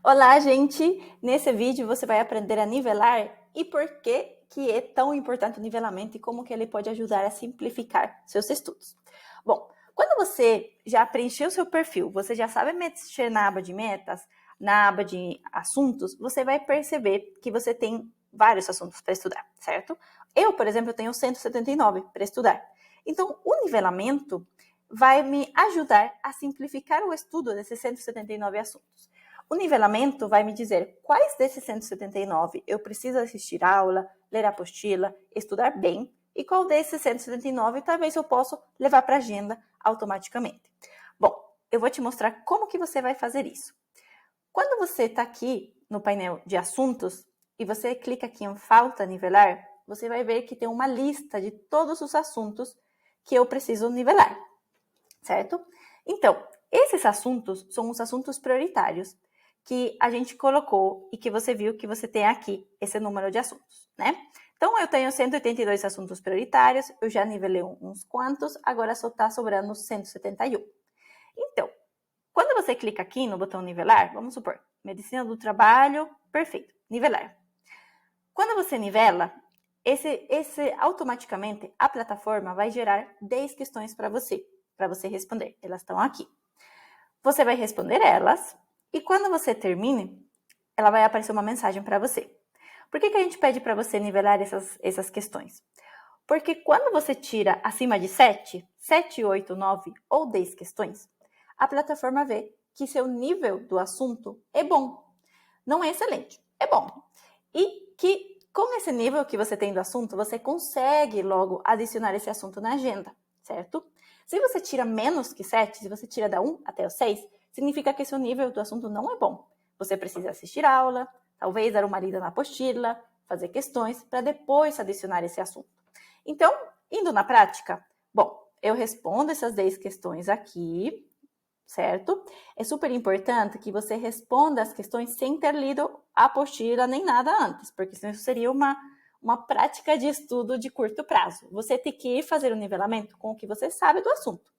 Olá, gente! Nesse vídeo você vai aprender a nivelar e por que é tão importante o nivelamento e como que ele pode ajudar a simplificar seus estudos. Bom, quando você já preencheu seu perfil, você já sabe mexer na aba de metas, na aba de assuntos, você vai perceber que você tem vários assuntos para estudar, certo? Eu, por exemplo, tenho 179 para estudar. Então, o nivelamento vai me ajudar a simplificar o estudo desses 179 assuntos. O nivelamento vai me dizer quais desses 179 eu preciso assistir a aula, ler a apostila, estudar bem, e qual desses 179 talvez eu possa levar para a agenda automaticamente. Bom, eu vou te mostrar como que você vai fazer isso. Quando você está aqui no painel de assuntos e você clica aqui em falta nivelar, você vai ver que tem uma lista de todos os assuntos que eu preciso nivelar, certo? Então, esses assuntos são os assuntos prioritários que a gente colocou e que você viu que você tem aqui esse número de assuntos, né? Então, eu tenho 182 assuntos prioritários, eu já nivelei uns quantos, agora só está sobrando 171. Então, quando você clica aqui no botão nivelar, vamos supor, medicina do trabalho, perfeito, nivelar. Quando você nivela, automaticamente a plataforma vai gerar 10 questões para você responder. Elas estão aqui. Você vai responder elas e quando você termine, ela vai aparecer uma mensagem para você. Por que a gente pede para você nivelar essas questões? Porque quando você tira acima de 7, 8, 9 ou 10 questões, a plataforma vê que seu nível do assunto é bom. Não é excelente, é bom. E que com esse nível que você tem do assunto, você consegue logo adicionar esse assunto na agenda, certo? Se você tira menos que 7, se você tira da 1 até o 6, significa que seu nível do assunto não é bom. Você precisa assistir a aula, talvez dar uma lida na apostila, fazer questões, para depois adicionar esse assunto. Então, indo na prática, bom, eu respondo essas 10 questões aqui, certo? É super importante que você responda as questões sem ter lido a apostila nem nada antes, porque senão isso seria uma prática de estudo de curto prazo. Você tem que ir fazer o nivelamento com o que você sabe do assunto,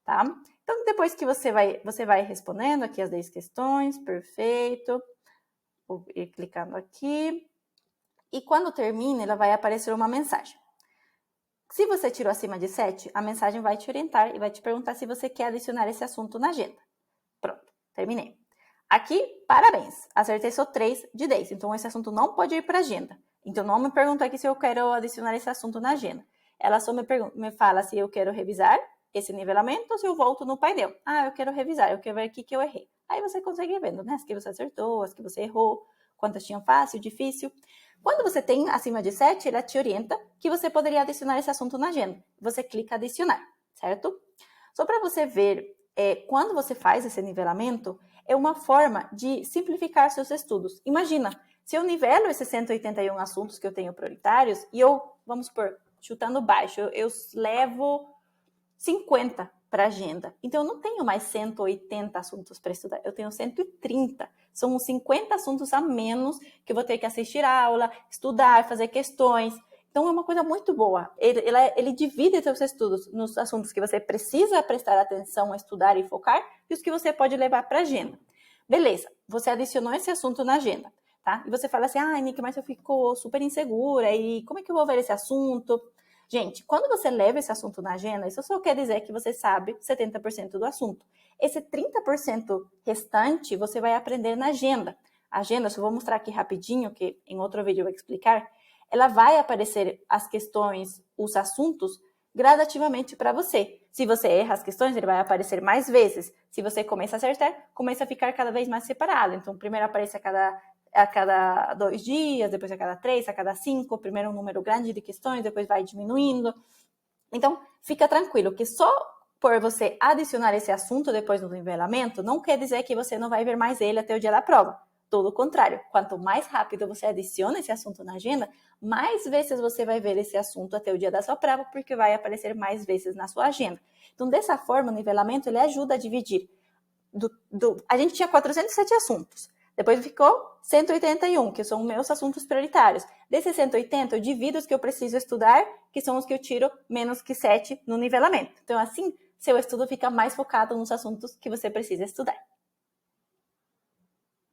tá? Então, depois que você vai respondendo aqui as 10 questões, perfeito. Vou ir clicando aqui. E quando termina, ela vai aparecer uma mensagem. Se você tirou acima de 7, a mensagem vai te orientar e vai te perguntar se você quer adicionar esse assunto na agenda. Pronto, terminei. Aqui, parabéns, acertei só 3 de 10, então esse assunto não pode ir para a agenda. Então não me pergunta aqui se eu quero adicionar esse assunto na agenda. Ela só me fala se eu quero revisar esse nivelamento ou se eu volto no painel. Ah, eu quero revisar, eu quero ver aqui que eu errei. Aí você consegue ir vendo, né? As que você acertou, as que você errou, quantas tinham fácil, difícil. Quando você tem acima de 7, ela te orienta que você poderia adicionar esse assunto na agenda. Você clica adicionar, certo? Só para você ver, quando você faz esse nivelamento, é uma forma de simplificar seus estudos. Imagina, se eu nivelo esses 181 assuntos que eu tenho prioritários e eu, vamos supor, chutando baixo, eu levo 50 para a agenda. Então, eu não tenho mais 180 assuntos para estudar, eu tenho 130. São uns 50 assuntos a menos que eu vou ter que assistir a aula, estudar, fazer questões. Então, é uma coisa muito boa. Ele divide seus estudos nos assuntos que você precisa prestar atenção, estudar e focar e os que você pode levar para a agenda. Beleza, você adicionou esse assunto na agenda, tá? E você fala assim, Nick, mas eu fico super insegura e como é que eu vou ver esse assunto? Gente, quando você leva esse assunto na agenda, isso só quer dizer que você sabe 70% do assunto. Esse 30% restante você vai aprender na agenda. A agenda, só vou mostrar aqui rapidinho, que em outro vídeo eu vou explicar, ela vai aparecer as questões, os assuntos, gradativamente para você. Se você erra as questões, ele vai aparecer mais vezes. Se você começa a acertar, começa a ficar cada vez mais separado. Então, primeiro aparece a cada 2 dias, depois a cada 3, a cada 5, primeiro um número grande de questões, depois vai diminuindo. Então, fica tranquilo que só por você adicionar esse assunto depois do nivelamento, não quer dizer que você não vai ver mais ele até o dia da prova. Todo o contrário, quanto mais rápido você adiciona esse assunto na agenda, mais vezes você vai ver esse assunto até o dia da sua prova, porque vai aparecer mais vezes na sua agenda. Então, dessa forma, o nivelamento ele ajuda a dividir. A gente tinha 407 assuntos. Depois ficou 181, que são meus assuntos prioritários. Desses 180, eu divido os que eu preciso estudar, que são os que eu tiro menos que 7 no nivelamento. Então, assim, seu estudo fica mais focado nos assuntos que você precisa estudar.